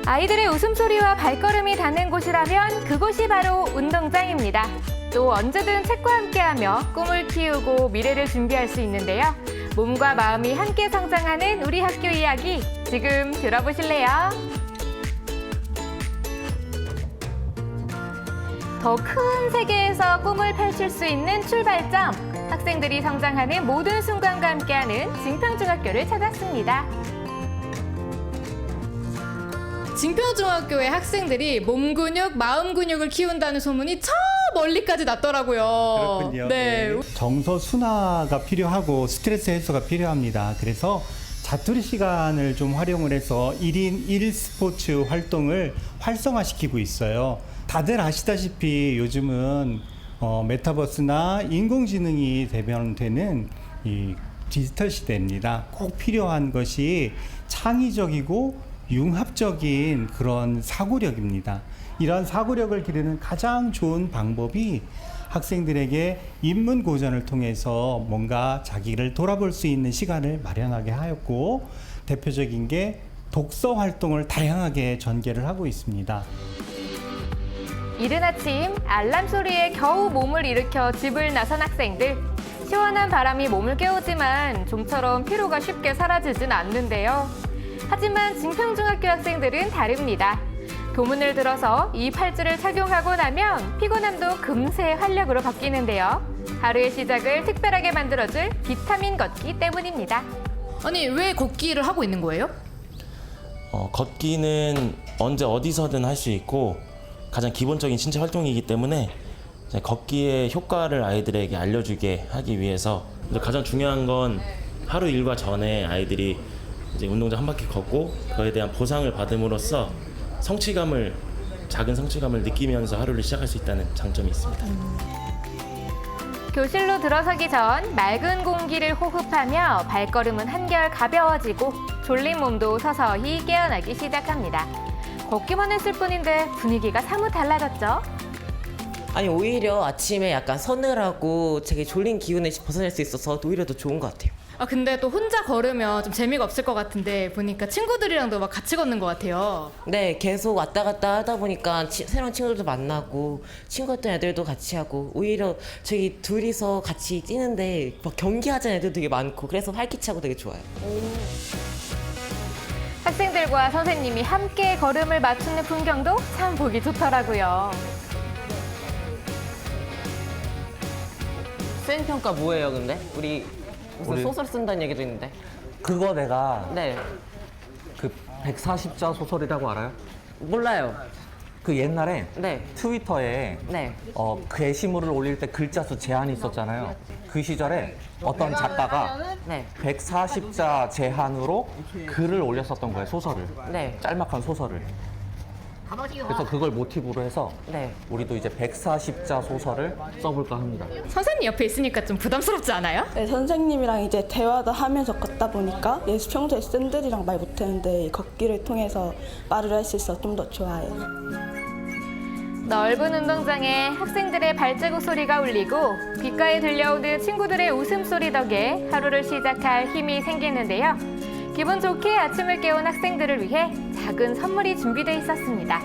아이들의 웃음소리와 발걸음이 닿는 곳이라면 그곳이 바로 운동장입니다. 또 언제든 책과 함께하며 꿈을 키우고 미래를 준비할 수 있는데요. 몸과 마음이 함께 성장하는 우리 학교 이야기 지금 들어보실래요? 더 큰 세계에서 꿈을 펼칠 수 있는 출발점, 학생들이 성장하는 모든 순간과 함께하는 징평중학교를 찾았습니다. 징평중학교의 학생들이 몸 근육, 마음 근육을 키운다는 소문이 저 멀리까지 났더라고요. 그렇군요. 네. 정서 순화가 필요하고 스트레스 해소가 필요합니다. 그래서 자투리 시간을 좀 활용을 해서 1인 1 스포츠 활동을 활성화시키고 있어요. 다들 아시다시피 요즘은 메타버스나 인공지능이 대변되는 이 디지털 시대입니다. 꼭 필요한 것이 창의적이고 융합적인 그런 사고력입니다. 이러한 사고력을 기르는 가장 좋은 방법이 학생들에게 인문고전을 통해서 뭔가 자기를 돌아볼 수 있는 시간을 마련하게 하였고, 대표적인 게 독서 활동을 다양하게 전개를 하고 있습니다. 이른 아침 알람 소리에 겨우 몸을 일으켜 집을 나선 학생들. 시원한 바람이 몸을 깨우지만 좀처럼 피로가 쉽게 사라지진 않는데요. 하지만 징평중학교 학생들은 다릅니다. 교문을 들어서 이 팔찌를 착용하고 나면 피곤함도 금세 활력으로 바뀌는데요. 하루의 시작을 특별하게 만들어줄 비타민 걷기 때문입니다. 아니, 왜 걷기를 하고 있는 거예요? 걷기는 언제 어디서든 할 수 있고 가장 기본적인 신체 활동이기 때문에 걷기의 효과를 아이들에게 알려주게 하기 위해서 가장 중요한 건 하루 일과 전에 아이들이 이제 운동장 한 바퀴 걷고 그에 대한 보상을 받음으로써 작은 성취감을 느끼면서 하루를 시작할 수 있다는 장점이 있습니다. 교실로 들어서기 전 맑은 공기를 호흡하며 발걸음은 한결 가벼워지고 졸린 몸도 서서히 깨어나기 시작합니다. 걷기만 했을 뿐인데 분위기가 사뭇 달라졌죠? 아니 오히려 아침에 약간 서늘하고 되게 졸린 기운을 벗어날 수 있어서 오히려 더 좋은 것 같아요. 근데 또 혼자 걸으면 좀 재미가 없을 것 같은데 보니까 친구들이랑도 막 같이 걷는 것 같아요. 네, 계속 왔다 갔다 하다 보니까 새로운 친구들도 만나고 친구였던 애들도 같이 하고 오히려 저희 둘이서 같이 뛰는데 막 경기하자는 애들도 되게 많고 그래서 활기차고 되게 좋아요. 학생들과 선생님이 함께 걸음을 맞추는 풍경도 참 보기 좋더라고요. 수행평가 뭐예요 근데? 우리 무슨 소설 쓴다는 얘기도 있는데. 그거 내가 네, 그 140자 소설이라고 알아요? 몰라요. 그 옛날에 네, 트위터에 네. 게시물을 올릴 때 글자 수 제한이 있었잖아요. 그 시절에 어떤 작가가 네, 140자 제한으로 글을 올렸었던 거예요, 소설을. 네, 짤막한 소설을. 그래서 그걸 모티브로 해서 네. 우리도 이제 140자 소설을 써볼까 합니다. 선생님 옆에 있으니까 좀 부담스럽지 않아요? 네, 선생님이랑 이제 대화도 하면서 걷다 보니까 평소에 쌤들이랑 말 못했는데 걷기를 통해서 말을 할 수 있어서 좀 더 좋아요. 넓은 운동장에 학생들의 발자국 소리가 울리고 귓가에 들려오는 친구들의 웃음소리 덕에 하루를 시작할 힘이 생기는데요. 기분 좋게 아침을 깨운 학생들을 위해 작은 선물이 준비되어 있었습니다.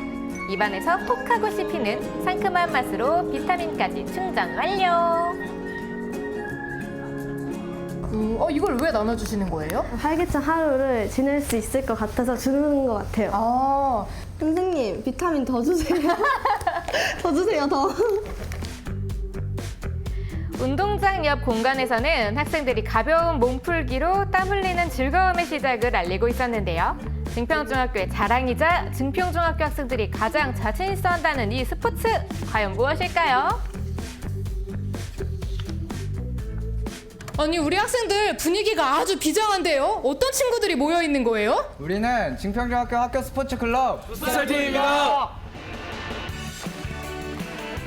입안에서 톡 하고 씹히는 상큼한 맛으로 비타민까지 충전 완료! 이걸 왜 나눠주시는 거예요? 활기찬 하루를 지낼 수 있을 것 같아서 주는 것 같아요. 선생님, 비타민 더 주세요. 더 주세요, 더. 운동장 옆 공간에서는 학생들이 가벼운 몸풀기로 땀 흘리는 즐거움의 시작을 알리고 있었는데요. 징평중학교의 자랑이자 징평중학교 학생들이 가장 자신 있어 한다는 이 스포츠, 과연 무엇일까요? 아니, 우리 학생들 분위기가 아주 비장한데요? 어떤 친구들이 모여 있는 거예요? 우리는 징평중학교 학교 스포츠 클럽 풋살팀입니다.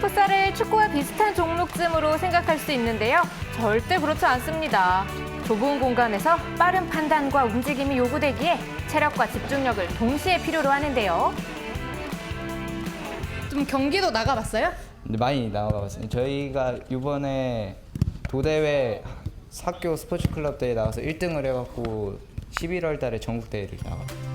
풋살을 축구와 비슷한 종목쯤으로 생각할 수 있는데요. 절대 그렇지 않습니다. 좁은 공간에서 빠른 판단과 움직임이 요구되기에 체력과 집중력을 동시에 필요로 하는데요. 좀 경기도 나가봤어요? 네, 많이 나가봤어요. 저희가 이번에 도대회 학교 스포츠 클럽 대회 나가서 1등을 해갖고 11월 달에 전국 대회를 나갔어요.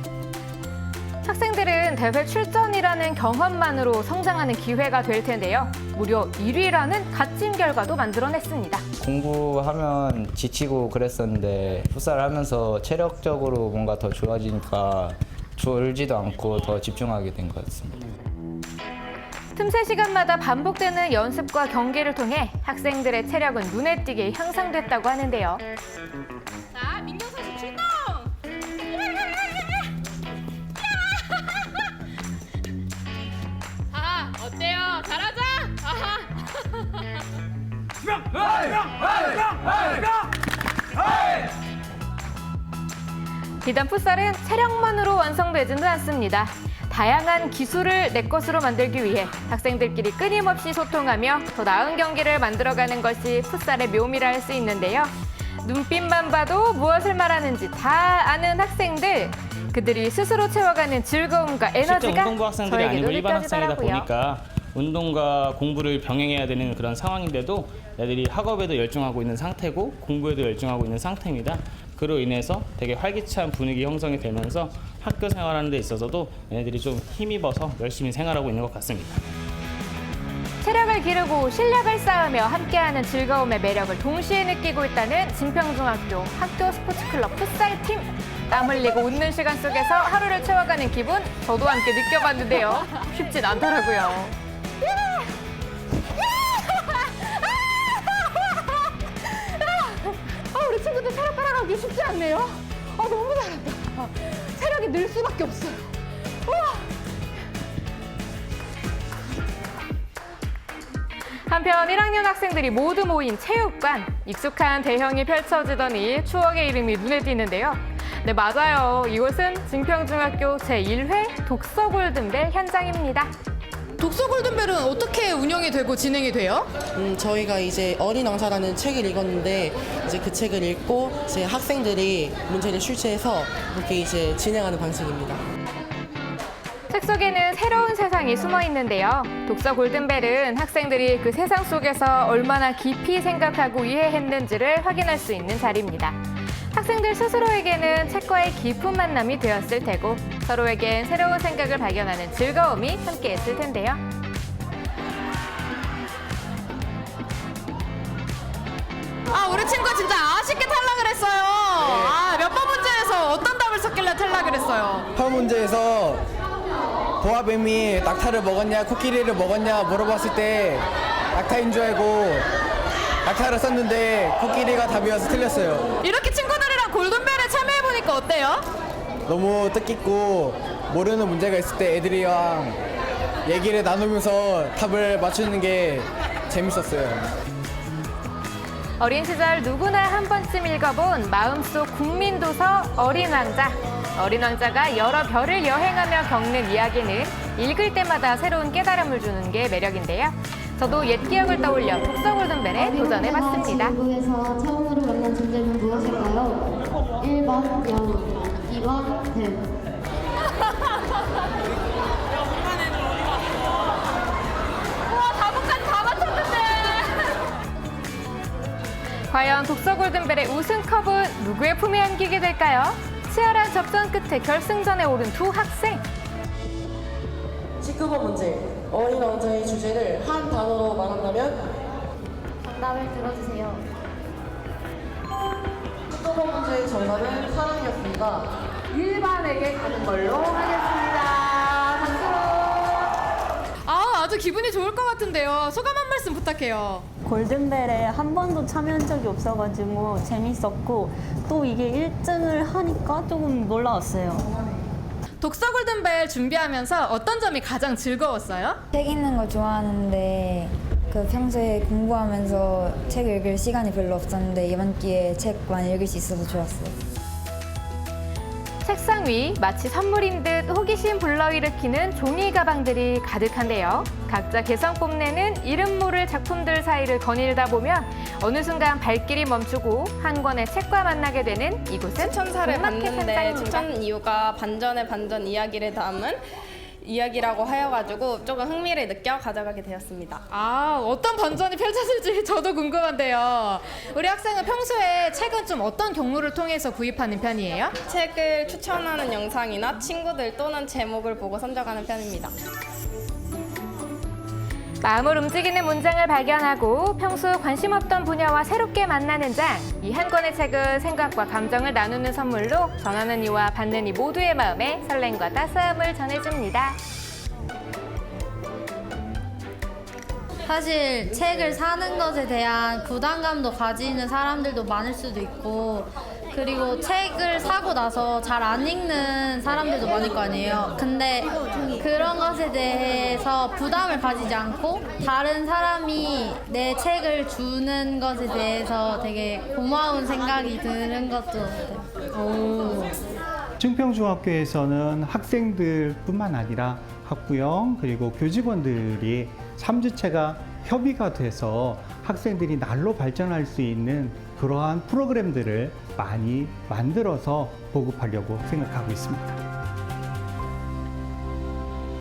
학생들은 대회 출전이라는 경험만으로 성장하는 기회가 될 텐데요. 무려 1위라는 값진 결과도 만들어냈습니다. 공부하면 지치고 그랬었는데 풋살 하면서 체력적으로 뭔가 더 좋아지니까 졸지도 않고 더 집중하게 된 것 같습니다. 틈새 시간마다 반복되는 연습과 경기를 통해 학생들의 체력은 눈에 띄게 향상됐다고 하는데요. 자, 민경 선수 출동! 아하, 어때요? 잘하자! 아하! 비단 풋살은 체력만으로 완성되지는 않습니다. 다양한 기술을 내 것으로 만들기 위해 학생들끼리 끊임없이 소통하며 더 나은 경기를 만들어가는 것이 풋살의 묘미라 할 수 있는데요. 눈빛만 봐도 무엇을 말하는지 다 아는 학생들. 그들이 스스로 채워가는 즐거움과 실제 에너지가 운동부 학생들이 저에게도 아니고 일반 학생이다 느껴지더라고요. 보니까 운동과 공부를 병행해야 되는 그런 상황인데도 애들이 학업에도 열중하고 있는 상태고 공부에도 열중하고 있는 상태입니다. 그로 인해서 되게 활기찬 분위기 형성이 되면서 학교 생활하는 데 있어서도 얘네들이 좀 힘입어서 열심히 생활하고 있는 것 같습니다. 체력을 기르고 실력을 쌓으며 함께하는 즐거움의 매력을 동시에 느끼고 있다는 진평중학교 학교 스포츠클럽 풋살팀. 땀 흘리고 웃는 시간 속에서 하루를 채워가는 기분 저도 함께 느껴봤는데요. 쉽진 않더라고요. 우리 친구들 체력 따라가기 쉽지 않네요. 너무 잘한다. 체력이 늘 수밖에 없어요. 한편 1학년 학생들이 모두 모인 체육관. 익숙한 대형이 펼쳐지더니 추억의 이름이 눈에 띄는데요. 네, 맞아요. 이곳은 진평중학교 제1회 독서 골든벨 현장입니다. 독서 골든벨은 어떻게 운영이 되고 진행이 돼요? 저희가 이제 어린 왕자라는 책을 읽었는데 이제 그 책을 읽고 이제 학생들이 문제를 출제해서 이렇게 이제 진행하는 방식입니다. 책 속에는 새로운 세상이 숨어 있는데요. 독서 골든벨은 학생들이 그 세상 속에서 얼마나 깊이 생각하고 이해했는지를 확인할 수 있는 자리입니다. 학생들 스스로에게는 책과의 깊은 만남이 되었을 테고 서로에겐 새로운 생각을 발견하는 즐거움이 함께했을 텐데요. 우리 친구 진짜 아쉽게 탈락을 했어요. 몇 번 문제에서 어떤 답을 썼길래 탈락을 했어요? 첫 문제에서 보아뱀이 낙타를 먹었냐 코끼리를 먹었냐 물어봤을 때 낙타인 줄 알고 낙타를 썼는데 코끼리가 답이어서 틀렸어요. 이렇게 친구들이랑 골든벨에 참여해보니까 어때요? 너무 뜻깊고 모르는 문제가 있을 때 애들이랑 얘기를 나누면서 답을 맞추는 게 재밌었어요. 어린 시절 누구나 한 번쯤 읽어본 마음속 국민도서 어린 왕자. 어린 왕자가 여러 별을 여행하며 겪는 이야기는 읽을 때마다 새로운 깨달음을 주는 게 매력인데요. 저도 옛 기억을 떠올려 독서 골든벨에 도전해봤습니다. 지구에서 처음으로 만난 존재는 무엇일까요? 1번 영웅, 2번 뱀. 과연 독서 골든벨의 우승컵은 누구의 품에 안기게 될까요? 치열한 접전 끝에 결승전에 오른 두 학생. 19번 문제. 어린 왕자의 주제를 한 단어로 말한다면? 정답을 들어주세요. 19번 문제의 정답은 사랑이었습니다. 1반에게 가는 걸로 하겠습니다. 박수! 아주 기분이 좋을 것 같은데요. 소감 한 말씀 부탁해요. 골든벨에 한 번도 참여한 적이 없어가지고 재밌었고 또 이게 1등을 하니까 조금 놀라웠어요. 독서 골든벨 준비하면서 어떤 점이 가장 즐거웠어요? 책 읽는 거 좋아하는데 평소에 공부하면서 책 읽을 시간이 별로 없었는데 이번 기회에 책 많이 읽을 수 있어서 좋았어요. 책상 위 마치 선물인 듯 호기심 불러일으키는 종이 가방들이 가득한데요. 각자 개성 뽐내는 이름 모를 작품들 사이를 거닐다 보면 어느 순간 발길이 멈추고 한 권의 책과 만나게 되는 이곳은 추천사를 북마켓 봤는데 현장입니다. 추천 이유가 반전의 반전 이야기를 담은 이야기라고 하여가지고 조금 흥미를 느껴 가져가게 되었습니다. 아, 어떤 반전이 펼쳐질지 저도 궁금한데요. 우리 학생은 평소에 책은 좀 어떤 경로를 통해서 구입하는 편이에요? 책을 추천하는 영상이나 친구들 또는 제목을 보고 선정하는 편입니다. 마음을 움직이는 문장을 발견하고 평소 관심 없던 분야와 새롭게 만나는 장. 이 한 권의 책은 생각과 감정을 나누는 선물로 전하는 이와 받는 이 모두의 마음에 설렘과 따스함을 전해줍니다. 사실 책을 사는 것에 대한 부담감도 가지는 사람들도 많을 수도 있고, 그리고 책을 사고 나서 잘 안 읽는 사람들도 많을 거 아니에요. 근데 그런 것에 대해서 부담을 가지지 않고 다른 사람이 내 책을 주는 것에 대해서 되게 고마운 생각이 드는 것도 같아요. 증평중학교에서는 학생들뿐만 아니라 학부형 그리고 교직원들이 3주체가 협의가 돼서 학생들이 날로 발전할 수 있는 그러한 프로그램들을 많이 만들어서 보급하려고 생각하고 있습니다.